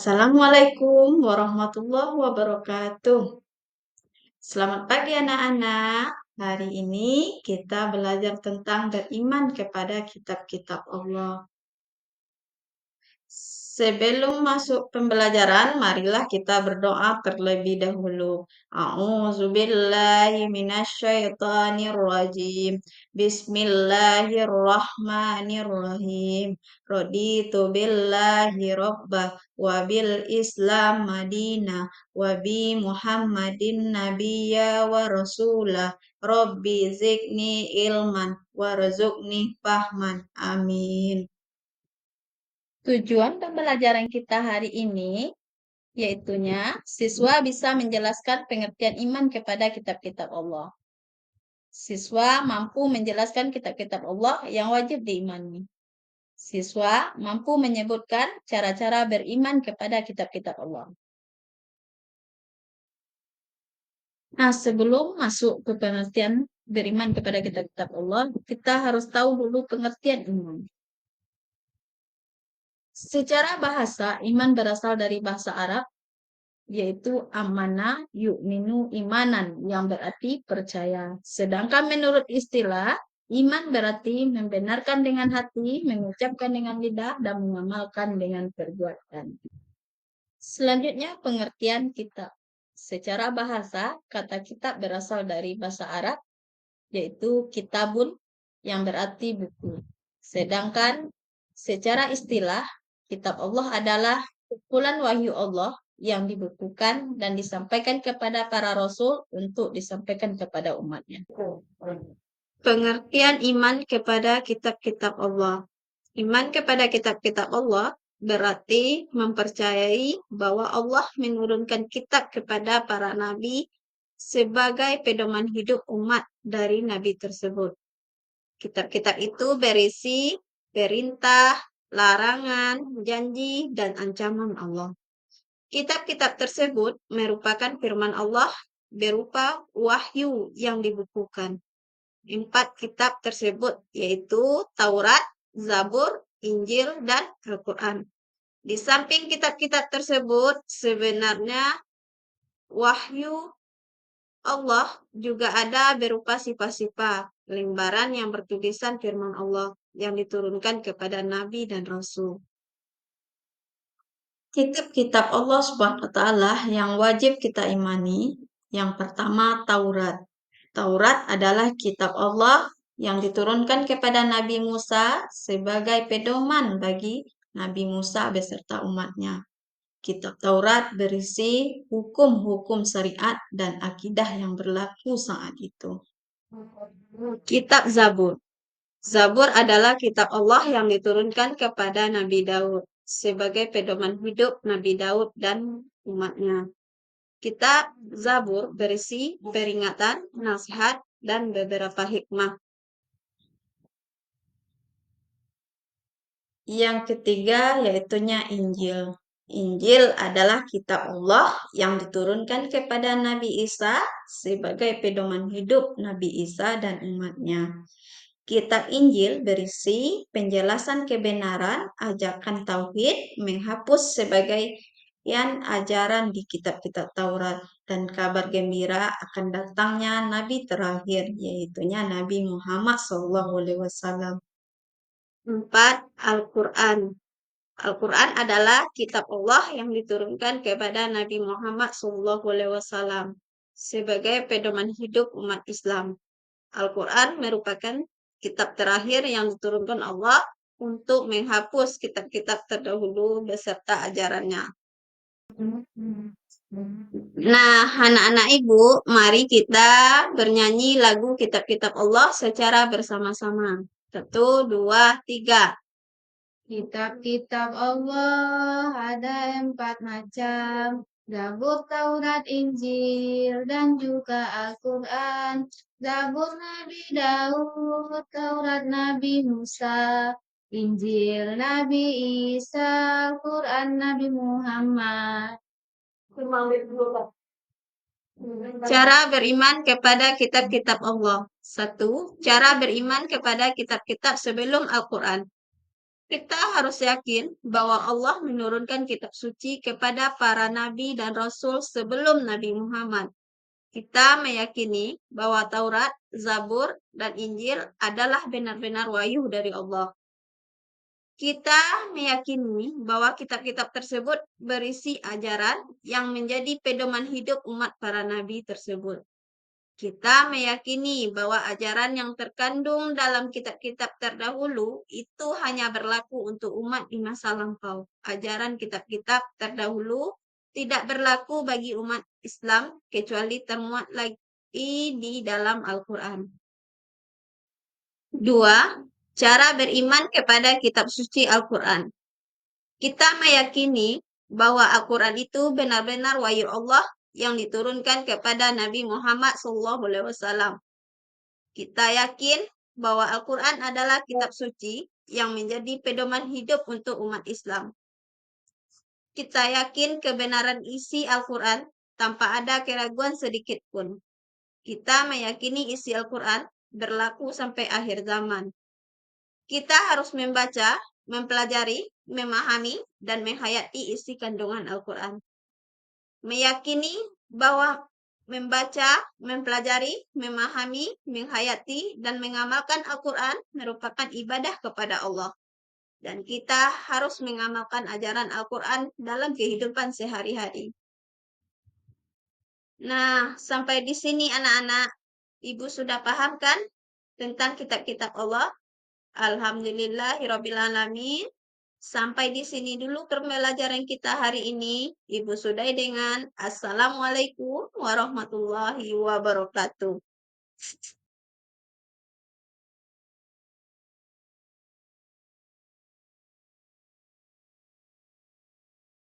Assalamualaikum warahmatullahi wabarakatuh. Selamat pagi anak-anak. Hari ini kita belajar tentang beriman kepada kitab-kitab Allah. Sebelum masuk pembelajaran, marilah kita berdoa terlebih dahulu. A'udzubillahi minasyaitonirrajim. Bismillahirrahmanirrahim. Raditu billahi rabbah wa bil Islam madinah wa bi Muhammadin nabiyya wa rasulah. Rabbi zidni ilman warzuqni fahman. Amin. Tujuan pembelajaran kita hari ini yaitunya siswa bisa menjelaskan pengertian iman kepada kitab-kitab Allah. Siswa mampu menjelaskan kitab-kitab Allah yang wajib diimani. Siswa mampu menyebutkan cara-cara beriman kepada kitab-kitab Allah. Nah, sebelum masuk ke pengertian beriman kepada kitab-kitab Allah, kita harus tahu dulu pengertian iman. Secara bahasa, iman berasal dari bahasa Arab, yaitu amana yu'minu imanan, yang berarti percaya. Sedangkan menurut istilah, iman berarti membenarkan dengan hati, mengucapkan dengan lidah, dan mengamalkan dengan perbuatan. Selanjutnya pengertian kitab. Secara bahasa, kata kitab berasal dari bahasa Arab, yaitu kitabun, yang berarti buku. Sedangkan secara istilah, kitab Allah adalah kumpulan wahyu Allah yang dibukukan dan disampaikan kepada para rasul untuk disampaikan kepada umatnya. Pengertian iman kepada kitab-kitab Allah. Iman kepada kitab-kitab Allah berarti mempercayai bahwa Allah menurunkan kitab kepada para nabi sebagai pedoman hidup umat dari nabi tersebut. Kitab-kitab itu berisi perintah, larangan, janji, dan ancaman Allah. Kitab-kitab tersebut merupakan firman Allah berupa wahyu yang dibukukan. 4 kitab tersebut yaitu Taurat, Zabur, Injil, dan Al-Quran. Di samping kitab-kitab tersebut, sebenarnya wahyu Allah juga ada berupa sifat-sifat lembaran yang bertulisan firman Allah yang diturunkan kepada Nabi dan Rasul. Kitab-kitab Allah Subhanahu wa Ta'ala yang wajib kita imani, yang pertama Taurat. Taurat adalah kitab Allah yang diturunkan kepada Nabi Musa sebagai pedoman bagi Nabi Musa beserta umatnya. Kitab Taurat berisi hukum-hukum syariat dan akidah yang berlaku saat itu. Kitab Zabur. Zabur adalah kitab Allah yang diturunkan kepada Nabi Daud sebagai pedoman hidup Nabi Daud dan umatnya. Kitab Zabur berisi peringatan, nasihat, dan beberapa hikmah. Yang ketiga yaitunya Injil. Injil adalah kitab Allah yang diturunkan kepada Nabi Isa sebagai pedoman hidup Nabi Isa dan umatnya. Kitab Injil berisi penjelasan kebenaran, ajakan tauhid, menghapus sebagian ajaran di kitab-kitab Taurat, dan kabar gembira akan datangnya Nabi terakhir, yaitunya Nabi Muhammad SAW. 4. Al-Quran. Al-Quran adalah kitab Allah yang diturunkan kepada Nabi Muhammad SAW sebagai pedoman hidup umat Islam. Al-Quran merupakan kitab terakhir yang diturunkan Allah untuk menghapus kitab-kitab terdahulu beserta ajarannya. Nah, anak-anak ibu, mari kita bernyanyi lagu kitab-kitab Allah secara bersama-sama. 1, 2, 3. Kitab-kitab Allah ada 4 macam. Zabur, Taurat, Injil, dan juga Al-Quran. Zabur Nabi Daud, Taurat Nabi Musa, Injil Nabi Isa, Al-Quran Nabi Muhammad. Cara beriman kepada kitab-kitab Allah. 1. Cara beriman kepada kitab-kitab sebelum Al-Quran. Kita harus yakin bahwa Allah menurunkan kitab suci kepada para nabi dan rasul sebelum Nabi Muhammad. Kita meyakini bahwa Taurat, Zabur, dan Injil adalah benar-benar wahyu dari Allah. Kita meyakini bahwa kitab-kitab tersebut berisi ajaran yang menjadi pedoman hidup umat para nabi tersebut. Kita meyakini bahwa ajaran yang terkandung dalam kitab-kitab terdahulu itu hanya berlaku untuk umat di masa lampau. Ajaran kitab-kitab terdahulu tidak berlaku bagi umat Islam kecuali termuat lagi di dalam Al-Quran. 2. Cara beriman kepada kitab suci Al-Quran. Kita meyakini bahwa Al-Quran itu benar-benar wahyu Allah yang diturunkan kepada Nabi Muhammad SAW. Kita yakin bahwa Al-Quran adalah kitab suci yang menjadi pedoman hidup untuk umat Islam. Kita yakin kebenaran isi Al-Quran tanpa ada keraguan sedikit pun. Kita meyakini isi Al-Quran berlaku sampai akhir zaman. Kita harus membaca, mempelajari, memahami, dan menghayati isi kandungan Al-Quran. Meyakini bahwa membaca, mempelajari, memahami, menghayati, dan mengamalkan Al-Quran merupakan ibadah kepada Allah. Dan kita harus mengamalkan ajaran Al-Quran dalam kehidupan sehari-hari. Nah, sampai di sini anak-anak, Ibu sudah paham kan tentang kitab-kitab Allah? Alhamdulillahirrabbilalamin. Sampai di sini dulu pembelajaran kita hari ini. Ibu sudahi dengan Assalamualaikum warahmatullahi wabarakatuh.